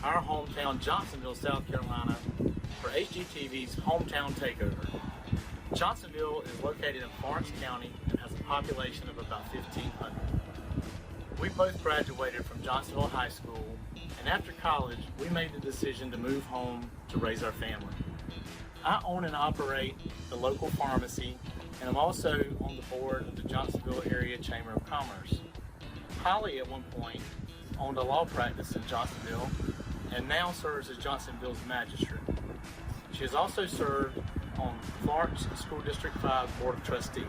our hometown, Johnsonville, South Carolina, for HGTV's Hometown Takeover. Johnsonville is located in Florence County and has a population of about 1,500. We both graduated from Johnsonville High School, and after college, we made the decision to move home to raise our family. I own and operate the local pharmacy, and I'm also on the board of the Johnsonville Area Chamber of Commerce. Holly, at one point, owned a law practice in Johnsonville and now serves as Johnsonville's magistrate. She has also served on Florence School District 5 Board of Trustees.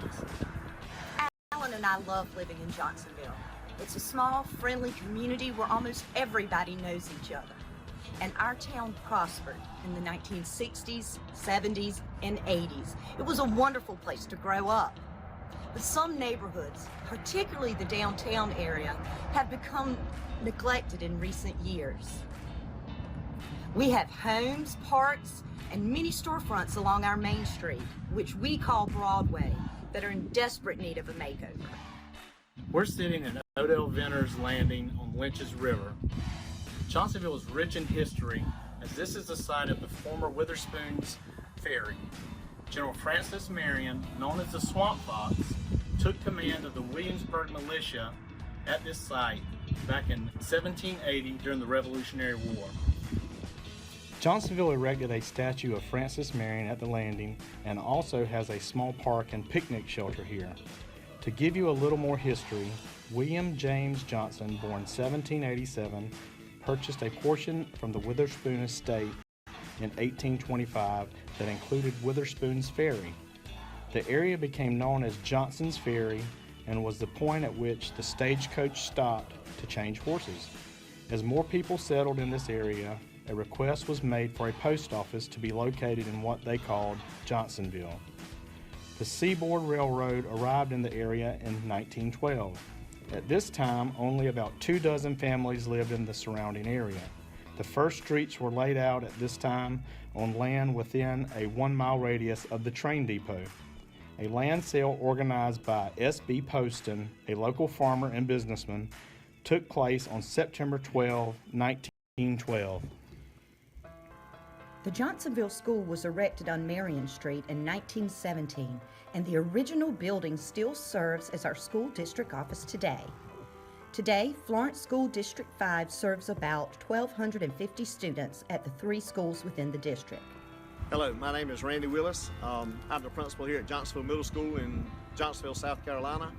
Alan and I love living in Johnsonville. It's a small, friendly community where almost everybody knows each other. And our town prospered in the 1960s, 70s, and 80s. It was a wonderful place to grow up. But some neighborhoods, particularly the downtown area, have become neglected in recent years. We have homes, parks, and many storefronts along our main street, which we call Broadway, that are in desperate need of a makeover. We're sitting in Odell Venner's Landing on Lynch's River. Johnsonville is rich in history, as this is the site of the former Witherspoon's Ferry. General Francis Marion, known as the Swamp Fox, took command of the Williamsburg militia at this site back in 1780 during the Revolutionary War. Johnsonville erected a statue of Francis Marion at the landing and also has a small park and picnic shelter here. To give you a little more history, William James Johnson, born 1787, purchased a portion from the Witherspoon estate in 1825 that included Witherspoon's Ferry. The area became known as Johnson's Ferry and was the point at which the stagecoach stopped to change horses. As more people settled in this area, a request was made for a post office to be located in what they called Johnsonville. The Seaboard Railroad arrived in the area in 1912. At this time, only about 24 families lived in the surrounding area. The first streets were laid out at this time on land within a 1-mile radius of the train depot. A land sale organized by S.B. Poston, a local farmer and businessman, took place on September 12, 1912. The Johnsonville School was erected on Marion Street in 1917, and the original building still serves as our school district office today. Today, Florence School District 5 serves about 1,250 students at the 3 schools within the district. Hello, my name is Randy Willis. I'm the principal here at Johnsonville Middle School in Johnsonville, South Carolina.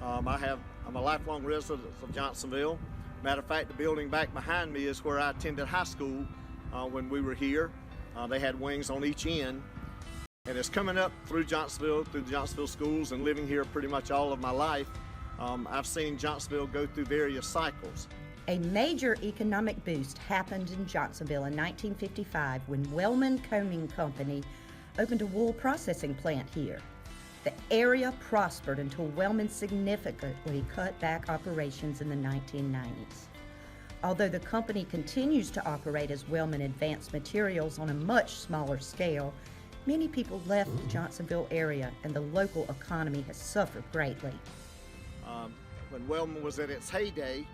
I'm a lifelong resident of Johnsonville. Matter of fact, the building back behind me is where I attended high school when we were here. They had wings on each end. And it's coming up through Johnsonville, through the Johnsonville schools, and living here pretty much all of my life. I've seen Johnsonville go through various cycles. A major economic boost happened in Johnsonville in 1955 when Wellman Combing Company opened a wool processing plant here. The area prospered until Wellman significantly cut back operations in the 1990s. Although the company continues to operate as Wellman Advanced Materials on a much smaller scale, many people left the Johnsonville area and the local economy has suffered greatly. When Wellman was at its heyday,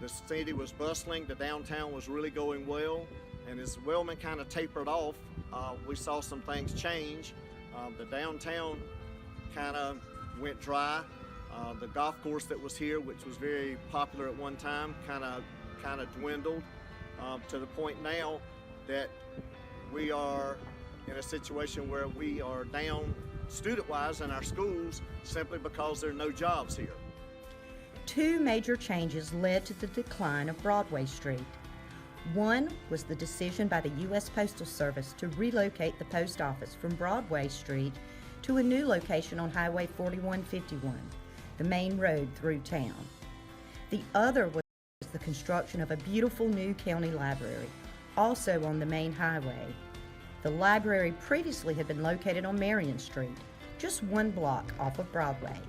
the city was bustling, the downtown was really going well, and as Wellman kind of tapered off, we saw some things change. The downtown kind of went dry. The golf course that was here, which was very popular at one time, kind of dwindled to the point now that we are in a situation where we are down student-wise in our schools simply because there are no jobs here. 2 major changes led to the decline of Broadway Street. One was the decision by the U.S. Postal Service to relocate the post office from Broadway Street to a new location on Highway 4151, the main road through town. The other was the construction of a beautiful new county library, also on the main highway. The library previously had been located on Marion Street, just 1 block off of Broadway.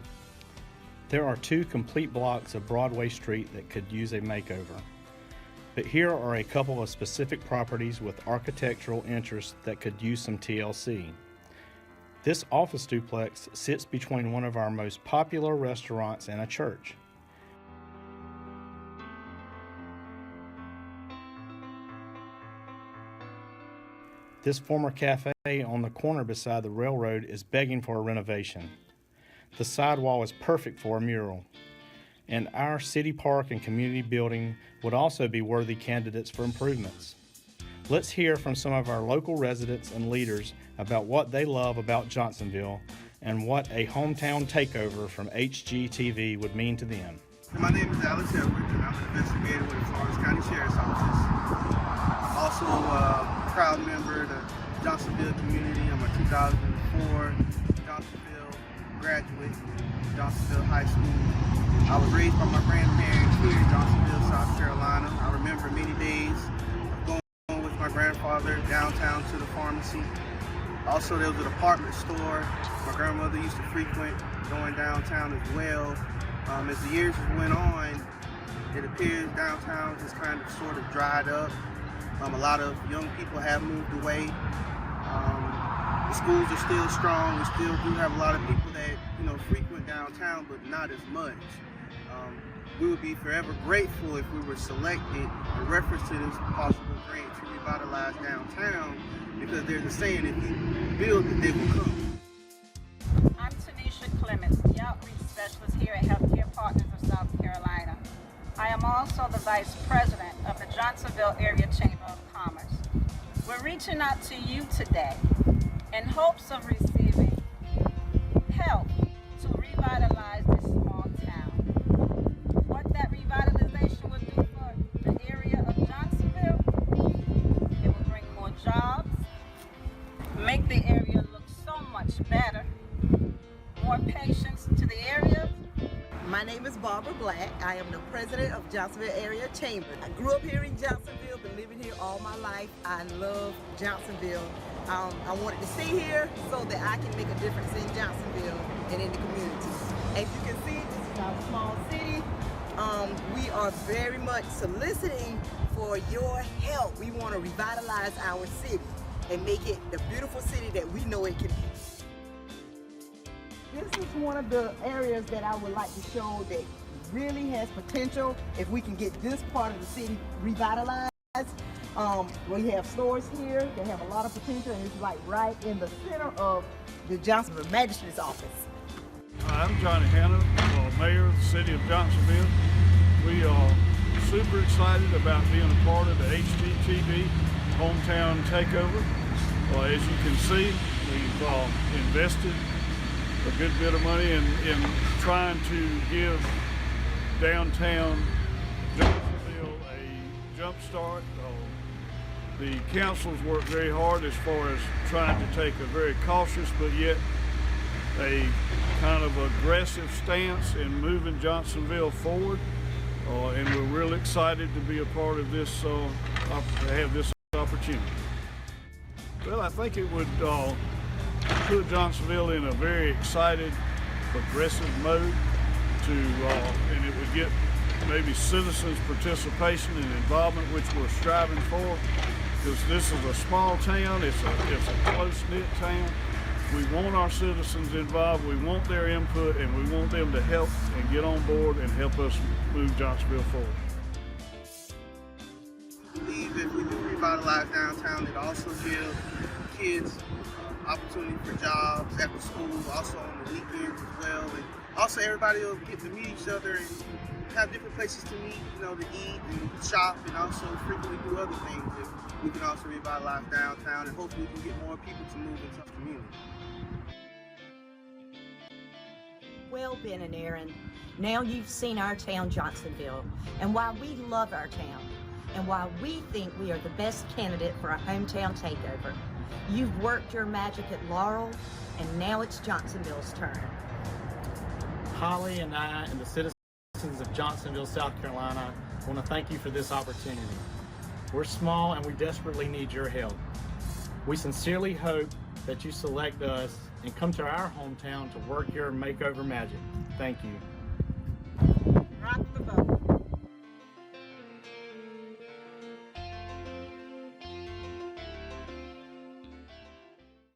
There are 2 complete blocks of Broadway Street that could use a makeover. But here are a couple of specific properties with architectural interest that could use some TLC. This office duplex sits between one of our most popular restaurants and a church. This former cafe on the corner beside the railroad is begging for a renovation. The sidewall is perfect for a mural. And our city park and community building would also be worthy candidates for improvements. Let's hear from some of our local residents and leaders about what they love about Johnsonville and what a hometown takeover from HGTV would mean to them. My name is Alex Edwards, and I'm an investigator with the Florence County Sheriff's Office. I'm also a proud member of the Johnsonville community. I'm a 2004 Johnsonville graduate, Johnsonville High School. I was raised by my grandparents here in Johnsonville, South Carolina. I remember many days of going with my grandfather downtown to the pharmacy. Also, there was a department store my grandmother used to frequent, going downtown as well. As the years went on, it appears downtown just kind of sort of dried up. A lot of young people have moved away. The schools are still strong. We still do have a lot of people that frequent downtown, but not as much. We would be forever grateful if we were selected in reference to this possible grant to revitalize downtown, because there's a saying, if you build it, they will come. I'm Tanisha Clements, the Outreach Specialist here at Healthcare Partners of South Carolina. I am also the Vice President of the Johnsonville Area Chamber of Commerce. We're reaching out to you today in hopes of receiving help to revitalize this small town. What that revitalization would do for the area of Johnsonville, it will bring more jobs, make the area look so much better, more patients to the area. My name is Barbara Black. I am the president of Johnsonville Area Chamber. I grew up here in Johnsonville, been living here all my life. I love Johnsonville. I wanted to stay here so that I can make a difference in Johnsonville and in the community. As you can see, this is our small city. We are very much soliciting for your help. We want to revitalize our city and make it the beautiful city that we know it can be. This is one of the areas that I would like to show that really has potential if we can get this part of the city revitalized. We have stores here that have a lot of potential, and it's like right in the center of the Johnsonville Magistrate's office. I'm Johnny Hanna, Mayor of the City of Johnsonville. We are super excited about being a part of the HGTV Hometown Takeover. As you can see, we've invested a good bit of money in trying to give downtown Johnsonville a jump start. The council's worked very hard as far as trying to take a very cautious but yet a kind of aggressive stance in moving Johnsonville forward. And we're really excited to be a part of this, to have this opportunity. Well, I think it would put Johnsonville in a very excited, progressive mode and it would get maybe citizens' participation and involvement, which we're striving for, because this is a small town, it's a close-knit town. We want our citizens involved, we want their input, and we want them to help and get on board and help us move Johnsonville forward. I believe if we do revitalize downtown, it also gives kids opportunity for jobs after school, also on the weekends as well, and also everybody will get to meet each other and have different places to meet, to eat and shop, and also frequently do other things. If we can also revitalize downtown, and hopefully we can get more people to move into the community. Well, Ben and Aaron, now you've seen our town, Johnsonville, and why we love our town, and why we think we are the best candidate for a hometown takeover. You've worked your magic at Laurel, and now it's Johnsonville's turn. Holly and I and the citizens of Johnsonville, South Carolina, want to thank you for this opportunity. We're small and we desperately need your help. We sincerely hope that you select us and come to our hometown to work your makeover magic. Thank you.